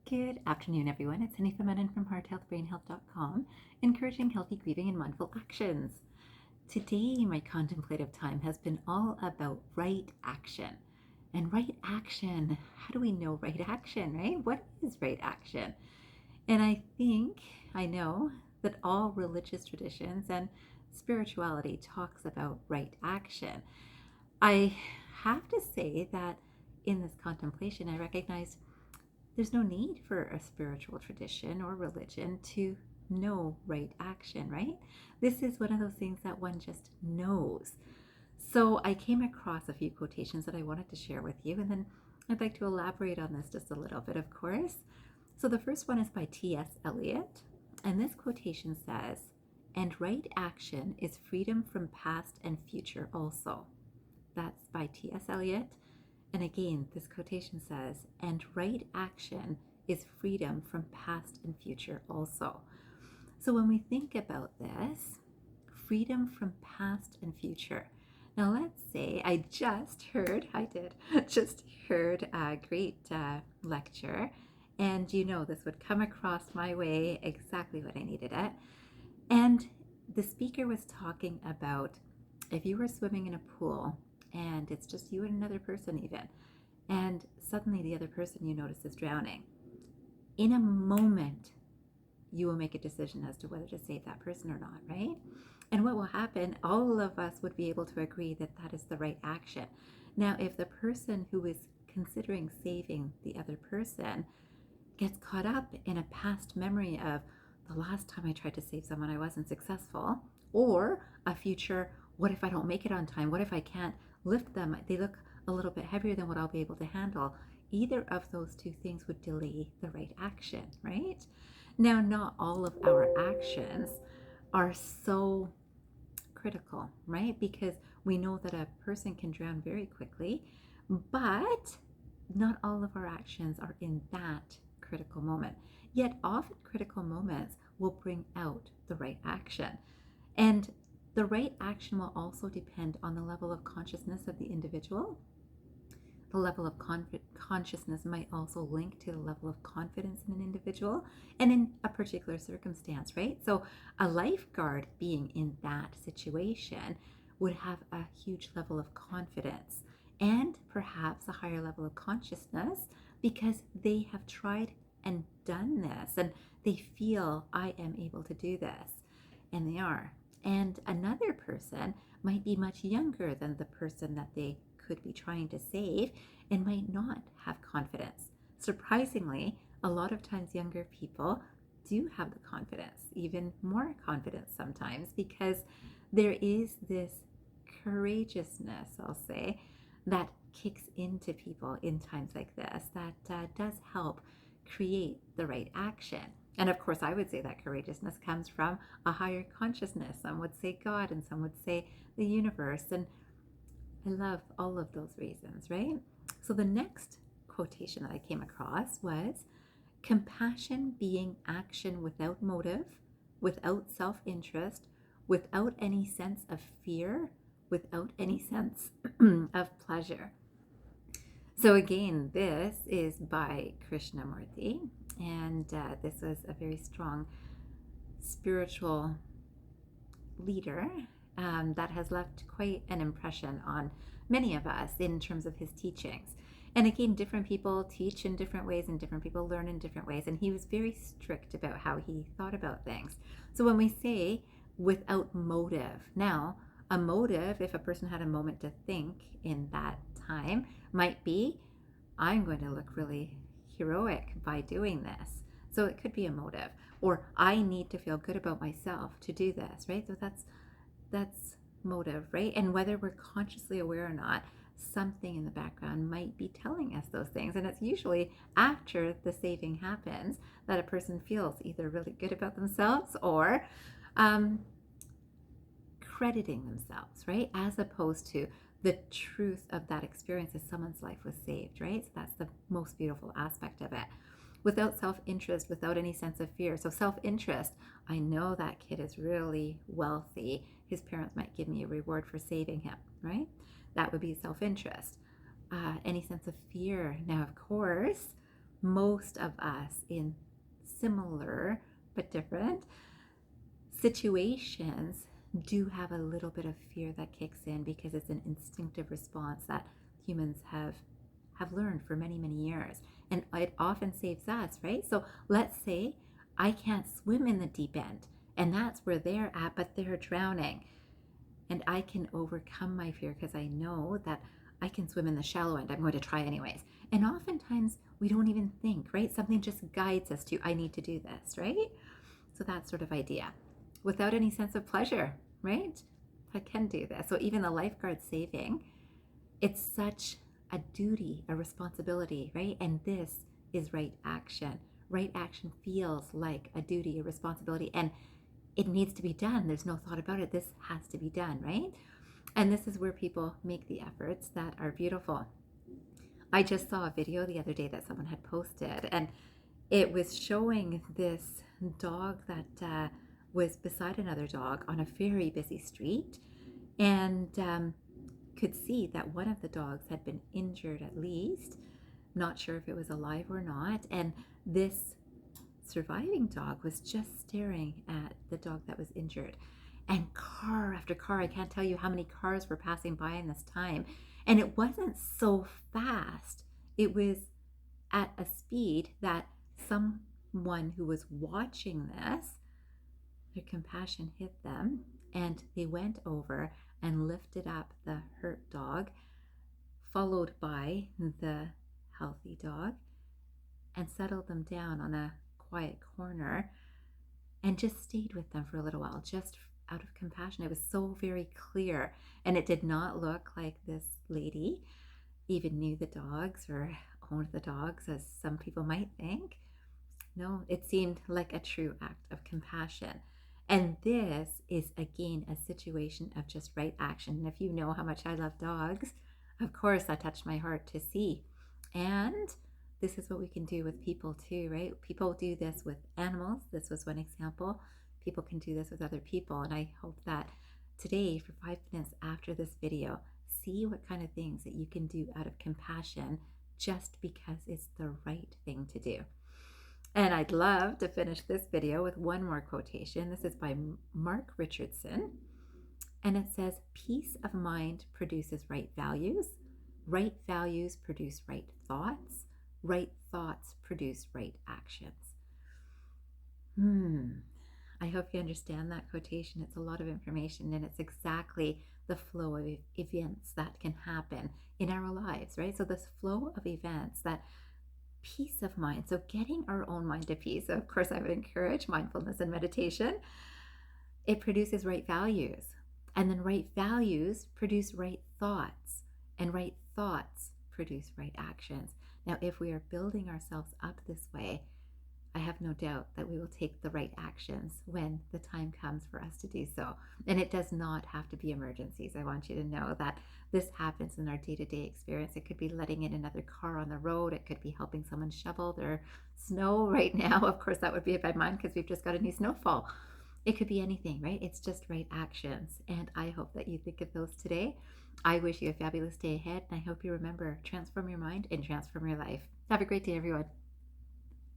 Good afternoon, everyone. It's Hanifa Menon from hearthealthbrainhealth.com, encouraging healthy grieving and mindful actions. Today, my contemplative time has been all about right action. And right action, how do we know right action, right? What is right action? And I know that all religious traditions and spirituality talks about right action. I have to say that in this contemplation, I recognize there's no need for a spiritual tradition or religion to know right action, right? This is one of those things that one just knows. So I came across a few quotations that I wanted to share with you, and then I'd like to elaborate on this just a little bit, of course. So the first one is by T.S. Eliot, and this quotation says, "And right action is freedom from past and future also." That's by T.S. Eliot. And again, this quotation says, "And right action is freedom from past and future also." So when we think about this, freedom from past and future. Now let's say I just heard a great lecture, and this would come across my way exactly what I needed it. And the speaker was talking about if you were swimming in a pool and it's just you and another person even, and suddenly the other person you notice is drowning. In a moment, you will make a decision as to whether to save that person or not, right? And what will happen, all of us would be able to agree that that is the right action. Now, if the person who is considering saving the other person gets caught up in a past memory of the last time I tried to save someone, I wasn't successful, or a future, what if I don't make it on time? What if I can't lift them? They look a little bit heavier than what I'll be able to handle. Either of those two things would delay the right action, right? Now, not all of our actions are so critical, right? Because we know that a person can drown very quickly, but not all of our actions are in that critical moment. Yet often critical moments will bring out the right action. And the right action will also depend on the level of consciousness of the individual. The level of consciousness might also link to the level of confidence in an individual and in a particular circumstance, right? So a lifeguard being in that situation would have a huge level of confidence and perhaps a higher level of consciousness because they have tried and done this and they feel, I am able to do this, and they are. And another person might be much younger than the person that they could be trying to save and might not have confidence. Surprisingly, a lot of times younger people do have the confidence, even more confidence sometimes, because there is this courageousness, I'll say, that kicks into people in times like this that does help create the right action. And of course, I would say that courageousness comes from a higher consciousness. Some would say God, and some would say the universe. And I love all of those reasons, right? So the next quotation that I came across was, "Compassion being action without motive, without self-interest, without any sense of fear, without any sense of pleasure." So again, this is by Krishnamurti, and this was a very strong spiritual leader that has left quite an impression on many of us in terms of his teachings. And again, different people teach in different ways and different people learn in different ways. And he was very strict about how he thought about things. So when we say without motive, now a motive, if a person had a moment to think in that time, might be, I'm going to look really heroic by doing this. So it could be a motive, or I need to feel good about myself to do this, right? So that's motive, right? And whether we're consciously aware or not, something in the background might be telling us those things. And it's usually after the saving happens that a person feels either really good about themselves or crediting themselves, right? As opposed to the truth of that experience as someone's life was saved, right? So that's the most beautiful aspect of it. Without self-interest, without any sense of fear. So self-interest, I know that kid is really wealthy. His parents might give me a reward for saving him, right? That would be self-interest. Any sense of fear. Now, of course, most of us in similar but different situations do have a little bit of fear that kicks in because it's an instinctive response that humans have learned for many, many years. And it often saves us, right? So let's say I can't swim in the deep end, and that's where they're at, but they're drowning. And I can overcome my fear because I know that I can swim in the shallow end. I'm going to try anyways. And oftentimes we don't even think, right? Something just guides us to, I need to do this, right? So that sort of idea without any sense of pleasure, right? I can do this. So even the lifeguard saving, it's such a duty, a responsibility, right? And this is right action. Right action feels like a duty, a responsibility, and it needs to be done. There's no thought about it. This has to be done, right? And this is where people make the efforts that are beautiful. I just saw a video the other day that someone had posted, and it was showing this dog that was beside another dog on a very busy street, and could see that one of the dogs had been injured at least. Not sure if it was alive or not. And this surviving dog was just staring at the dog that was injured. And car after car, I can't tell you how many cars were passing by in this time. And it wasn't so fast. It was at a speed that someone who was watching this, their compassion hit them, and they went over and lifted up the hurt dog, followed by the healthy dog, and settled them down on a quiet corner and just stayed with them for a little while, just out of compassion. It was so very clear, and it did not look like this lady even knew the dogs or owned the dogs, as some people might think. No, it seemed like a true act of compassion. And this is, again, a situation of just right action. And if you know how much I love dogs, of course, that touched my heart to see. And this is what we can do with people too, right? People do this with animals. This was one example. People can do this with other people. And I hope that today, for 5 minutes after this video, see what kind of things that you can do out of compassion just because it's the right thing to do. And I'd love to finish this video with one more quotation. This is by Mark Richardson. And it says, peace of mind produces right values produce right thoughts produce right actions. I hope you understand that quotation. It's a lot of information, and it's exactly the flow of events that can happen in our lives, right? So this flow of events, that peace of mind. So getting our own mind to peace. So of course, I would encourage mindfulness and meditation. It produces right values. And then right values produce right thoughts. And right thoughts produce right actions. Now, if we are building ourselves up this way, I have no doubt that we will take the right actions when the time comes for us to do so. And it does not have to be emergencies. I want you to know that this happens in our day-to-day experience. It could be letting in another car on the road. It could be helping someone shovel their snow right now. Of course, that would be by mine because we've just got a new snowfall. It could be anything, right? It's just right actions. And I hope that you think of those today. I wish you a fabulous day ahead. And I hope you remember, transform your mind and transform your life. Have a great day, everyone.